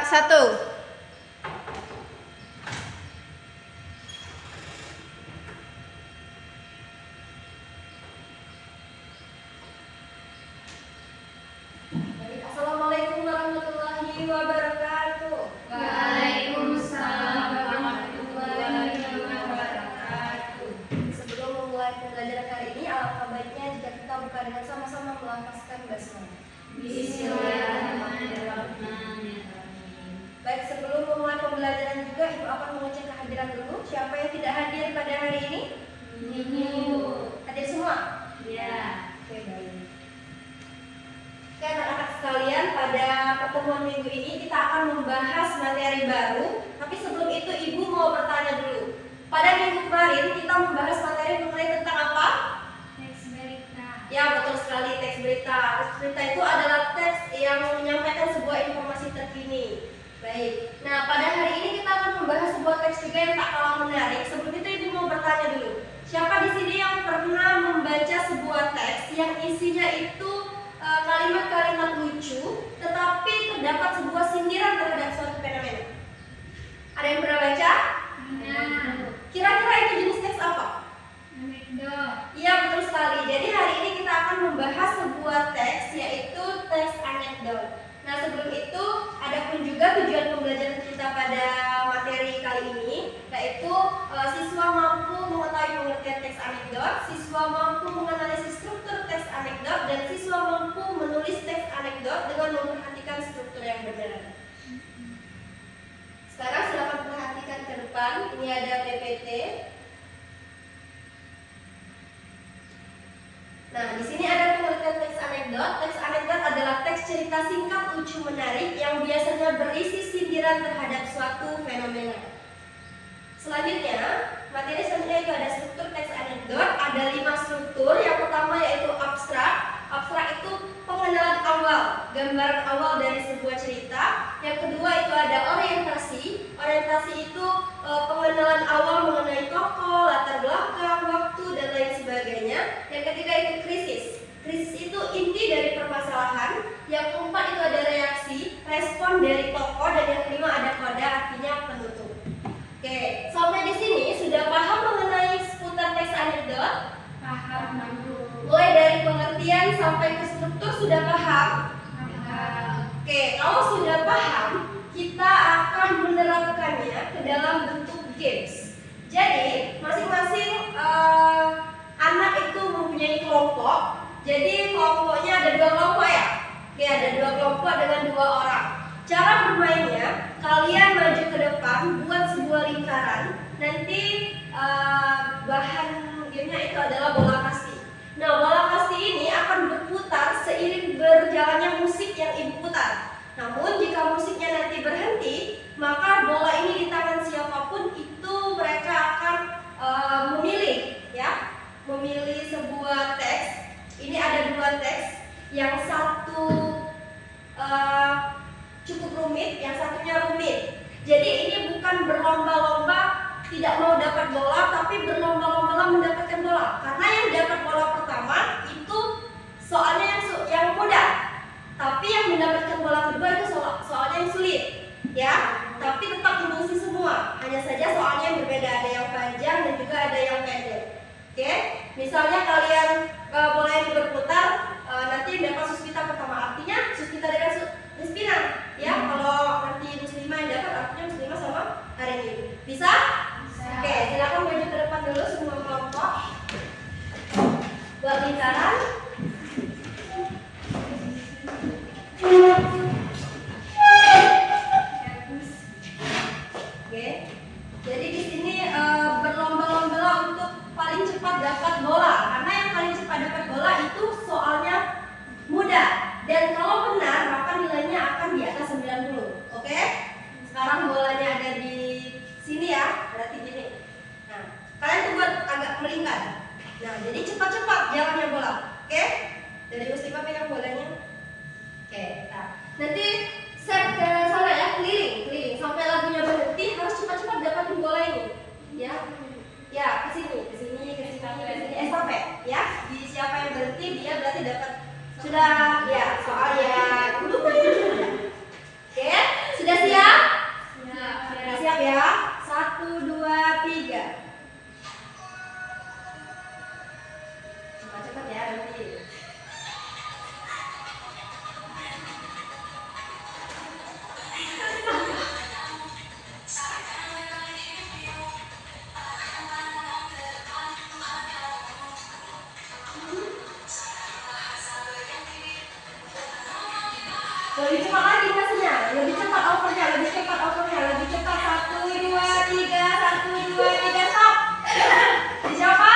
1. Assalamualaikum warahmatullahi wabarakatuh. Waalaikumsalam warahmatullahi wabarakatuh. Sebelum memulai pembelajaran kali ini, alangkah baiknya jika kita buka dengan sama-sama melafazkan basmalah. Bismillahirrahmanirrahim. Baik, sebelum memulai pembelajaran juga, Ibu akan mengecek kehadiran dulu. Siapa yang tidak hadir pada hari ini? Ibu. Hadir semua? Ya. Oke, baik. Oke, anak-anak sekalian, pada pertemuan minggu ini kita akan membahas materi baru. Tapi sebelum itu Ibu mau bertanya dulu. Pada minggu kemarin kita membahas materi mengenai tentang apa? Teks berita. Ya, betul sekali, teks berita. Teks berita itu adalah teks yang menyampaikan sebuah informasi terkini. Baik. Nah, pada hari ini kita akan membahas sebuah teks juga yang tak kalah menarik. Sebelum itu Ibu mau bertanya dulu. Siapa di sini yang pernah membaca sebuah teks yang isinya itu kalimat-kalimat lucu, tetapi terdapat sebuah sindiran terhadap suatu fenomena? Ada yang pernah baca? Kira-kira itu jenis teks apa? Anekdot. Iya, betul sekali. Jadi hari ini kita akan membahas sebuah teks, yaitu teks anekdot. Nah, sebelum itu ada pun juga tujuan pembelajaran kita pada materi kali ini, yaitu siswa mampu mengetahui pengertian teks anekdot, siswa mampu menganalisis struktur teks anekdot, dan siswa mampu menulis teks anekdot dengan memperhatikan struktur yang benar. Sekarang silakan perhatikan ke depan. Ini ada PPT. Nah, di sini ada pengertian teks anekdot. Teks anekdot adalah teks cerita singkat lucu menarik yang biasanya berisi sindiran terhadap suatu fenomena. Selanjutnya, materi selanjutnya itu ada struktur teks anekdot. Ada 5 struktur. Yang pertama yaitu abstrak. Abstrak itu pengenalan awal, gambaran awal dari sebuah cerita. Yang kedua itu ada orientasi. Orientasi itu pengenalan awal mengenai tokoh, latar belakang, waktu, dan lain sebagainya. Yang ketiga itu krisis. Krisis itu inti dari permasalahan. Yang keempat itu ada reaksi, respon dari tokoh. Dan yang kelima ada koda, artinya penutup. Oke, sampai di sini sudah paham mengenai seputar teks anekdot? Paham, Bu. Mulai dari pengertian sampai ke struktur sudah paham? Paham. Oke, kalau sudah paham, kita akan menerapkannya ke dalam bentuk games. Jadi, masing-masing anak itu mempunyai kelompok. Jadi, kelompoknya ada 2 kelompok ya? Oke, ada 2 kelompok dengan 2 orang. Cara bermainnya, kalian maju ke depan, buat sebuah lingkaran. Nanti bahan gamenya itu adalah bola kasti. Nah, bola kasti ini akan berputar seiring berjalannya musik yang Ibu putar. Namun jika musiknya nanti berhenti, maka bola ini di tangan siapapun itu mereka akan memilih, ya, memilih sebuah teks. Ini ada 2 teks, yang satu cukup rumit, yang satunya rumit. Jadi ini bukan berlomba-lomba tidak mau dapat bola, tapi berlomba-lomba mendapatkan bola. Karena yang dapat bola pertama itu soalnya yang mudah, tapi yang mendapatkan bola kedua itu soalnya yang sulit, ya. Tapi tetap dibusi semua, hanya saja soalnya yang berbeda, ada yang panjang dan juga ada yang pendek. Oke, misalnya kalian bola ini berputar, nanti yang dapat Suspita pertama, artinya Suspita dengan Muspina, ya. Kalau nanti Muslimah yang dapat, artinya Muslimah sama hari ini. Bisa? Oke, silakan maju ke depan dulu semua kelompok. Buat lingkaran. cepat lagi ngasihnya, lebih cepat opernya, lebih cepat opernya, lebih cepat. 1, 2, 3, 1, 2, 3, stop. Di siapa?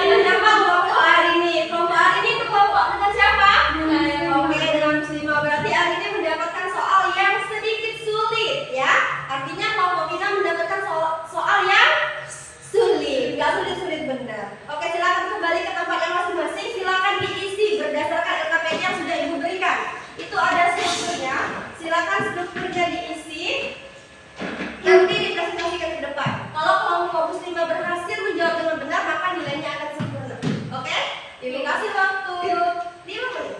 Dengan siapa kelompok hari ini? Kelompok hari ini itu kelompok dengan siapa? Oke, dengan muslimah. Berarti hari ini mendapatkan soal yang sedikit sulit ya. Artinya kelompok kita mendapatkan soal yang sulit, nggak sulit-sulit benar. Oke, silakan kembali ke tempat yang masing-masing. Silakan diisi berdasarkan LKPN yang sudah ibu berikan. Itu ada strukturnya. Silakan strukturnya diisi. Nanti dipresentasikan ke depan. Kalau kelompok muslimah berhasil menjawab dengan benar, maka nilainya akan sempurna. Oke? Ibu kasih waktu 5 menit.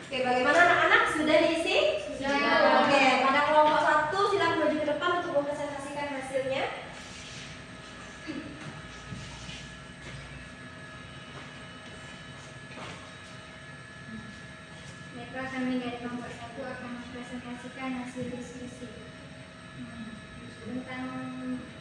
Oke, bagaimana anak-anak? Sudah diisi? Sudah. Oke, pada kelompok 1 silakan maju ke depan untuk mempresentasikan hasilnya. Baiklah, kami dari kelompok 1 akan mempresentasikan hasil diskusi. Tentang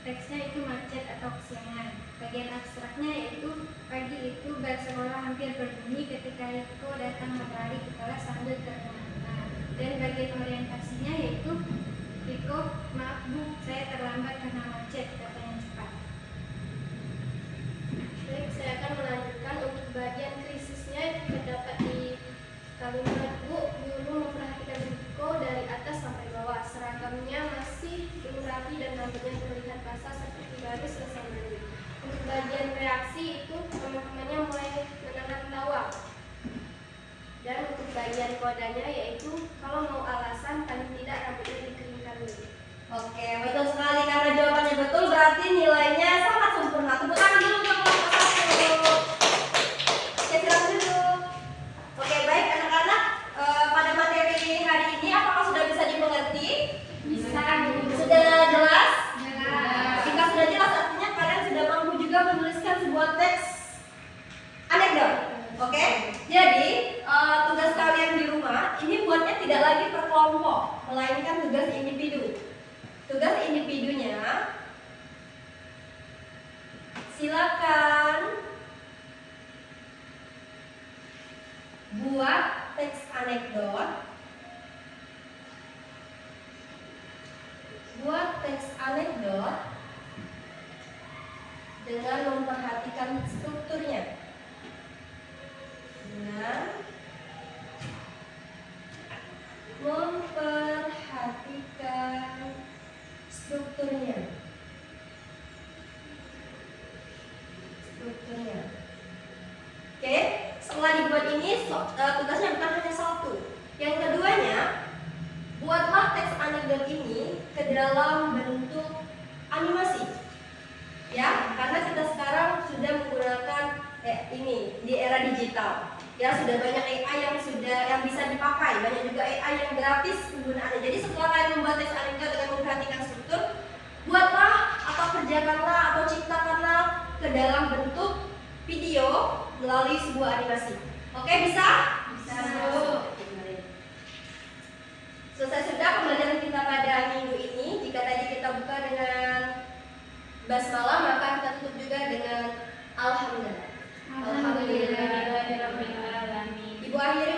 teksnya itu macet atau kesiangan. Bagian abstraknya yaitu pagi itu bersekolah hampir berbunyi ketika Riko datang berlari ke kelas sambil terengah-engah. Dan bagian orientasinya yaitu Riko, maaf Bu, saya terlambat karena macet, katanya cepat. Baik, saya akan melanjutkan untuk bagian krisisnya terdapat di kalimat Bu, guru memperhatikan Riko dari atas sampai bawah. Seragamnya masih belum rapi dan rambutnya terlihat basah seperti baru selesai mandi. Untuk bagian reaksi itu teman-temannya mulai menenang tawa. Dan untuk bagian kodanya yaitu kalau mau alasan paling tidak rambutnya dikeringkan dulu. Oke, betul sekali. Karena jawabannya betul berarti nilainya sangat sempurna. Tepuk tangan dulu untuk kelompok 1. Oke, silakan duduk. Oke, baik anak-anak. Pada materi hari ini apakah sudah bisa dimengerti? Bisa. Sudah jelas? Jelas. Jika sudah jelas artinya kalian sudah mampu juga menuliskan sebuah teks anekdot. Oke? Jadi tugas kalian di rumah ini buatnya tidak lagi per kelompok, melainkan tugas individu. Tugas individunya silakan buat teks anekdot. Buat teks anekdot dengan memperhatikan strukturnya. Dengan memperhatikan strukturnya. Oke, setelah dibuat ini tugasnya bukan hanya satu. Yang keduanya, buatlah teks anekdot ini ke dalam bentuk animasi. Ya, digital. Ya, sudah banyak AI yang bisa dipakai, banyak juga AI yang gratis penggunaannya. Jadi setelah kalian membuat teks aneka dengan memperhatikan struktur, buatlah atau kerjakanlah atau ciptakanlah ke dalam bentuk video melalui sebuah animasi. Oke, bisa? Bisa. Selesai sudah pembelajaran kita pada minggu ini. Jika tadi kita buka dengan basmalah, maka kita tutup juga dengan alhamdulillah. Alhamdulillahirabbil alamin. Ibu akhiri